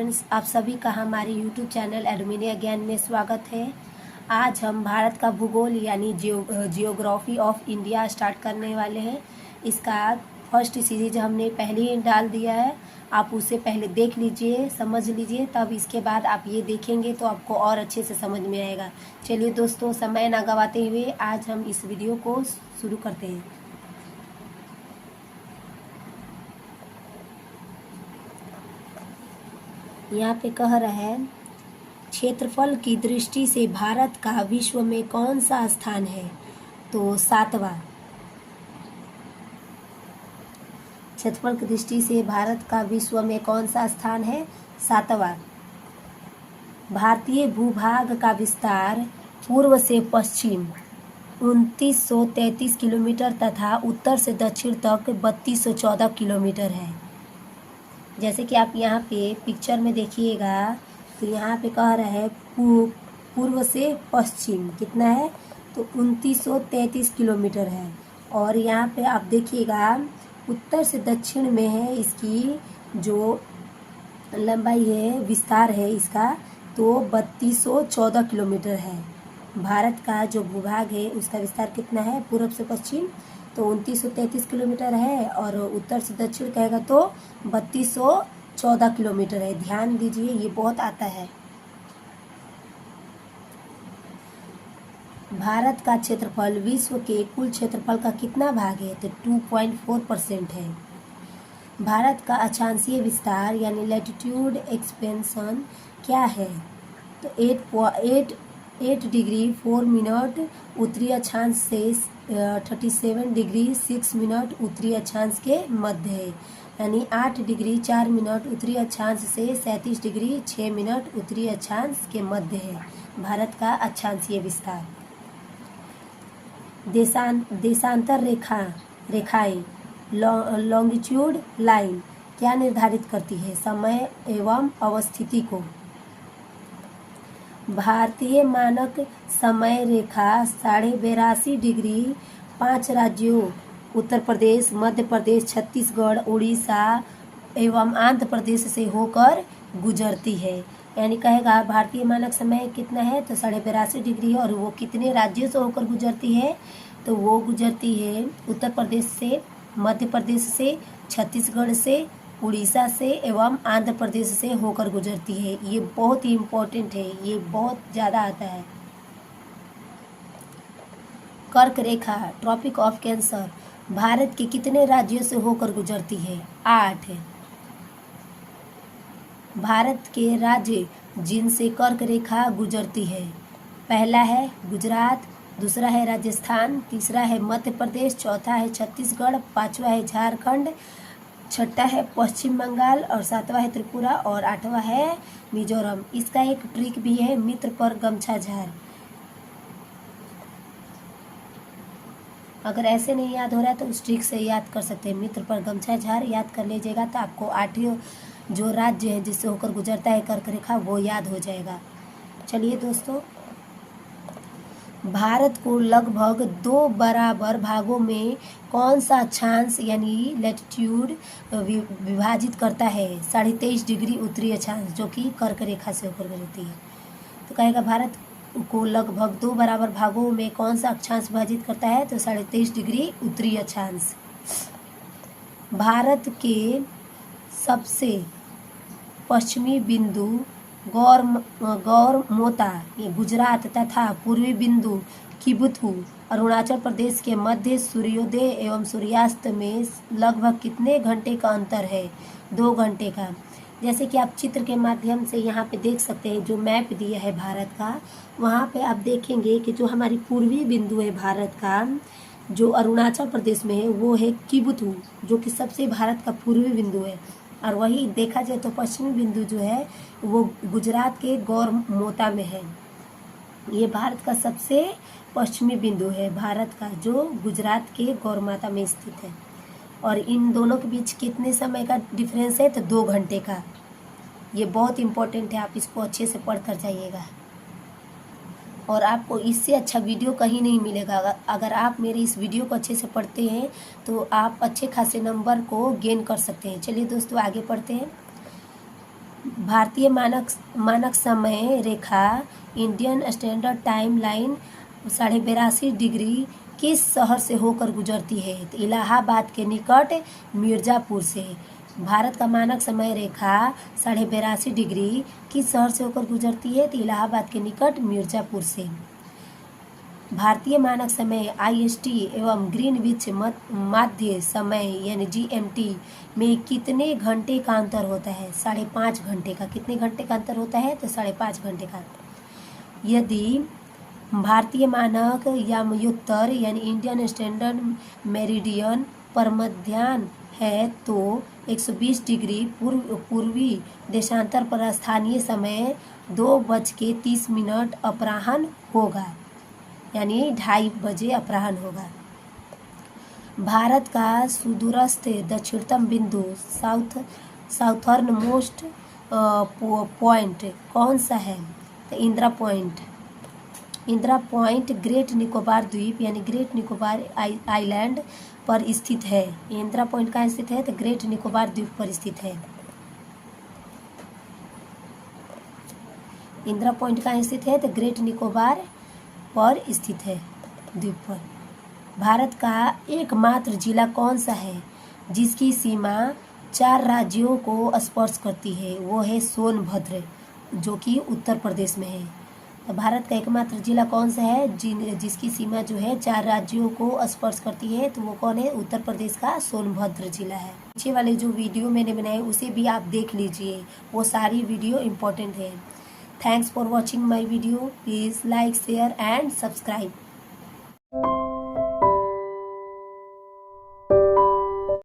Friends, आप सभी का हमारे यूट्यूब चैनल एडमिनिया ज्ञान में स्वागत है। आज हम भारत का भूगोल यानी जियोग्राफी ऑफ इंडिया स्टार्ट करने वाले हैं। इसका फर्स्ट सीरीज हमने पहले ही डाल दिया है, आप उसे पहले देख लीजिए, समझ लीजिए, तब इसके बाद आप ये देखेंगे तो आपको और अच्छे से समझ में आएगा। चलिए दोस्तों, समय ना गवाते हुए आज हम इस वीडियो को शुरू करते हैं। यहाँ पे कह रहा है, क्षेत्रफल की दृष्टि से भारत का विश्व में कौन सा स्थान है? तो 7वां। क्षेत्रफल की दृष्टि से भारत का विश्व में कौन सा स्थान है? 7वां। भारतीय भूभाग का विस्तार पूर्व से पश्चिम 2933 किलोमीटर तथा उत्तर से दक्षिण तक 3214 किलोमीटर है। जैसे कि आप यहाँ पे पिक्चर में देखिएगा तो यहाँ पे कह रहा है पूर्व से पश्चिम कितना है? तो 2933 किलोमीटर है। और यहाँ पे आप देखिएगा उत्तर से दक्षिण में है, इसकी जो लंबाई है, विस्तार है इसका, तो 3214 किलोमीटर है। भारत का जो भूभाग है उसका विस्तार कितना है? पूर्व से पश्चिम तो 2933 किलोमीटर है, और उत्तर से दक्षिण कहेगा तो 3214 किलोमीटर है। ध्यान दीजिए, ये बहुत आता है। भारत का क्षेत्रफल विश्व के कुल क्षेत्रफल का कितना भाग है? तो 2.4% है। भारत का अक्षांशीय विस्तार यानी लैटिट्यूड एक्सपेंशन क्या है? तो 8 डिग्री 4 मिनट उत्तरी अक्षांश से 37 डिग्री 6 मिनट उत्तरी अक्षांश के मध्य है, यानी 8 डिग्री 4 मिनट उत्तरी अक्षांश से 37 डिग्री 6 मिनट उत्तरी अक्षांश के मध्य है भारत का अक्षांशीय विस्तार। देशांतर रेखाएं लॉन्गिट्यूड लाइन क्या निर्धारित करती है? समय एवं अवस्थिति को। भारतीय मानक समय रेखा 82.5 डिग्री 5 राज्यों उत्तर प्रदेश, मध्य प्रदेश, छत्तीसगढ़, उड़ीसा एवं आंध्र प्रदेश से होकर गुजरती है। यानी कहेगा भारतीय मानक समय कितना है? तो 82.5 डिग्री, और वो कितने राज्यों से होकर गुजरती है? तो वो गुजरती है उत्तर प्रदेश से, मध्य प्रदेश से, छत्तीसगढ़ से, उड़ीसा से एवं आंध्र प्रदेश से होकर गुजरती है। ये बहुत ही इम्पोर्टेंट है, ये बहुत ज़्यादा आता है। कर्क रेखा ट्रॉपिक ऑफ कैंसर भारत के कितने राज्यों से होकर गुजरती है? 8 है। भारत के राज्य जिनसे कर्क रेखा गुजरती है, पहला है गुजरात, दूसरा है राजस्थान, तीसरा है मध्य प्रदेश, चौथा है छत्तीसगढ़, पांचवा है झारखंड, छठा है पश्चिम बंगाल, और सातवां है त्रिपुरा, और आठवां है मिजोरम। इसका एक ट्रिक भी है, मित्र पर गमछा झार। अगर ऐसे नहीं याद हो रहा है तो उस ट्रिक से याद कर सकते हैं। मित्र पर गमछा झार याद कर लीजिएगा तो आपको 8 जो राज्य है जिससे होकर गुजरता है कर्क रेखा, वो याद हो जाएगा। चलिए दोस्तों, भारत को लगभग 2 बराबर भागों में कौन सा अक्षांश यानी लैटिट्यूड विभाजित करता है? 23.5 डिग्री उत्तरी अक्षांश, जो कि कर्क रेखा से होकर गुजरती है। तो कहेगा भारत को लगभग 2 बराबर भागों में कौन सा अक्षांश विभाजित करता है? तो 23.5 डिग्री उत्तरी अक्षांश। भारत के सबसे पश्चिमी बिंदु गौरमोता ये गुजरात तथा पूर्वी बिंदु किबुथु अरुणाचल प्रदेश के मध्य सूर्योदय एवं सूर्यास्त में लगभग कितने घंटे का अंतर है? 2 घंटे का। जैसे कि आप चित्र के माध्यम से यहाँ पे देख सकते हैं, जो मैप दिया है भारत का, वहाँ पे आप देखेंगे कि जो हमारी पूर्वी बिंदु है भारत का, जो अरुणाचल प्रदेश में है, वो है किबुथु, जो कि सबसे भारत का पूर्वी बिंदु है। और वही देखा जाए तो पश्चिमी बिंदु जो है वो गुजरात के गौरमोता में है। ये भारत का सबसे पश्चिमी बिंदु है, भारत का, जो गुजरात के गौरमाता में स्थित है। और इन दोनों के बीच कितने समय का डिफरेंस है? तो 2 घंटे का। ये बहुत इम्पोर्टेंट है, आप इसको अच्छे से पढ़ कर जाइएगा। और आपको इससे अच्छा वीडियो कहीं नहीं मिलेगा। अगर आप मेरे इस वीडियो को अच्छे से पढ़ते हैं तो आप अच्छे खासे नंबर को गेन कर सकते हैं। चलिए दोस्तों, आगे पढ़ते हैं। भारतीय मानक समय रेखा Indian standard time line 82.5 degree किस शहर से होकर गुजरती है? तो इलाहाबाद के निकट मिर्ज़ापुर से। भारत का मानक समय रेखा 82.5 डिग्री किस शहर से होकर गुजरती है? तो इलाहाबाद के निकट मिर्ज़ापुर से। भारतीय मानक समय IST एवं ग्रीनविच माध्य समय यानी GMT में कितने घंटे का अंतर होता है? 5.5 घंटे का। कितने घंटे का अंतर होता है? तो 5.5 घंटे का। यदि भारतीय मानक यामयोत्तर यानी इंडियन स्टैंडर्ड मेरिडियन पर मध्याह्न है तो 120 डिग्री पूर्वी देशांतर पर स्थानीय समय 2:30 अपराह्न होगा, यानी 2:30 बजे अपराह्न होगा। भारत का सुदूरस्थ दक्षिणतम बिंदु साउथर्न मोस्ट पॉइंट कौन सा है? तो इंदिरा पॉइंट ग्रेट निकोबार द्वीप यानी ग्रेट निकोबार आइलैंड पर स्थित है। इंदिरा पॉइंट कहाँ स्थित है? तो ग्रेट निकोबार द्वीप पर स्थित है। इंदिरा पॉइंट कहाँ स्थित है? तो ग्रेट निकोबार पर स्थित है, द्वीप पर। भारत का एकमात्र जिला कौन सा है जिसकी सीमा 4 राज्यों को स्पर्श करती है? वो है सोनभद्र, जो कि उत्तर प्रदेश में है। तो भारत का एकमात्र जिला कौन सा है जिसकी सीमा जो है 4 राज्यों को स्पर्श करती है? तो वो कौन है? उत्तर प्रदेश का सोनभद्र जिला है। पीछे वाले जो वीडियो मैंने बनाए उसे भी आप देख लीजिए, वो सारी वीडियो इम्पोर्टेंट है। Thanks for watching my video. Please like, share and subscribe.